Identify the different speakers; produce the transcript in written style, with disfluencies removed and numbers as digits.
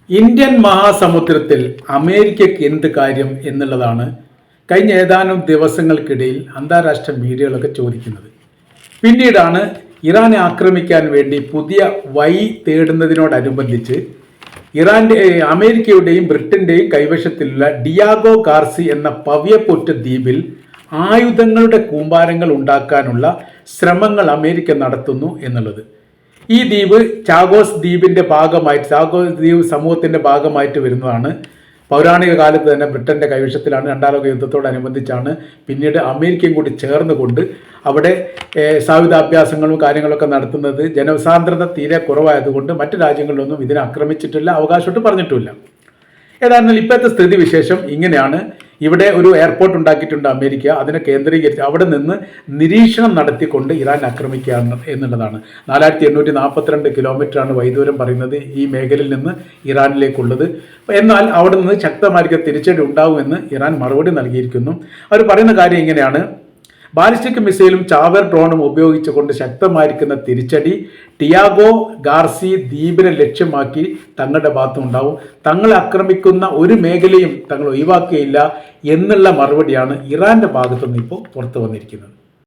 Speaker 1: Indian മഹാസമുദ്രത്തിൽ അമേരിക്കയ്ക്ക് എന്ത് കാര്യം എന്നുള്ളതാണ് കഴിഞ്ഞ ഏതാനും ദിവസങ്ങൾക്കിടയിൽ അന്താരാഷ്ട്ര മീഡിയകളൊക്കെ ചോദിക്കുന്നത്. പിന്നീടാണ് ഇറാനെ ആക്രമിക്കാൻ വേണ്ടി പുതിയ വഴി തേടുന്നതിനോടനുബന്ധിച്ച് അമേരിക്കയുടെയും ബ്രിട്ടന്റെയും കൈവശത്തിലുള്ള ഡിയാഗോ ഗാർസി എന്ന പവ്യപ്പൊറ്റ ദ്വീപിൽ ആയുധങ്ങളുടെ കൂമ്പാരങ്ങൾ ഉണ്ടാക്കാനുള്ള ശ്രമങ്ങൾ അമേരിക്ക നടത്തുന്നു എന്നുള്ളത്. ഈ ദ്വീപ് ചാഗോസ് ദ്വീപിന്റെ ഭാഗമായിട്ട്, ചാഗോസ് ദ്വീപ് സമൂഹത്തിന്റെ ഭാഗമായിട്ട് വരുന്നതാണ്. പൗരാണിക കാലത്ത് തന്നെ ബ്രിട്ടന്റെ കൈവശത്തിലാണ്. രണ്ടാം ലോക യുദ്ധത്തോടനുബന്ധിച്ചാണ് പിന്നീട് അമേരിക്കയും കൂടി ചേർന്നുകൊണ്ട് അവിടെ സായുധാഭ്യാസങ്ങളും കാര്യങ്ങളൊക്കെ നടത്തുന്നത്. ജനസാന്ദ്രത തീരെ കുറവായതുകൊണ്ട് മറ്റു രാജ്യങ്ങളിലൊന്നും ഇതിനെ ആക്രമിച്ചിട്ടില്ല, അവകാശമായിട്ട് പറഞ്ഞിട്ടുമില്ല. ഏതായിരുന്നാലും ഇപ്പോഴത്തെ സ്ഥിതി വിശേഷം ഇങ്ങനെയാണ്. ഇവിടെ ഒരു എയർപോർട്ട് ഉണ്ടാക്കിയിട്ടുണ്ട് അമേരിക്ക. അതിനെ കേന്ദ്രീകരിച്ച് അവിടെ നിന്ന് നിരീക്ഷണം നടത്തിക്കൊണ്ട് ഇറാൻ ആക്രമിക്കുക എന്നുള്ളതാണ്. 4842 കിലോമീറ്ററാണ് വൈദൂരം പറയുന്നത് ഈ മേഖലയിൽ നിന്ന് ഇറാനിലേക്കുള്ളത്. എന്നാൽ അവിടെ നിന്ന് ശക്തമായിരിക്കും തിരിച്ചടി ഉണ്ടാകുമെന്ന് ഇറാൻ മറുപടി നൽകിയിരിക്കുന്നു. അവർ പറയുന്ന കാര്യം ഇങ്ങനെയാണ്: ബാലിസ്റ്റിക് മിസൈലും ചാവേർ ഡ്രോണും ഉപയോഗിച്ചുകൊണ്ട് ശക്തമായിരിക്കുന്ന തിരിച്ചടി ഡിയാഗോ ഗാർസി ദ്വീപിനെ ലക്ഷ്യമാക്കി തങ്ങളുടെ ഭാഗത്തുണ്ടാവും. തങ്ങളെ ആക്രമിക്കുന്ന ഒരു മേഖലയും തങ്ങൾ ഒഴിവാക്കുകയില്ല എന്നുള്ള മറുപടിയാണ് ഇറാന്റെ ഭാഗത്തുനിന്ന് ഇപ്പോൾ പുറത്തു വന്നിരിക്കുന്നത്.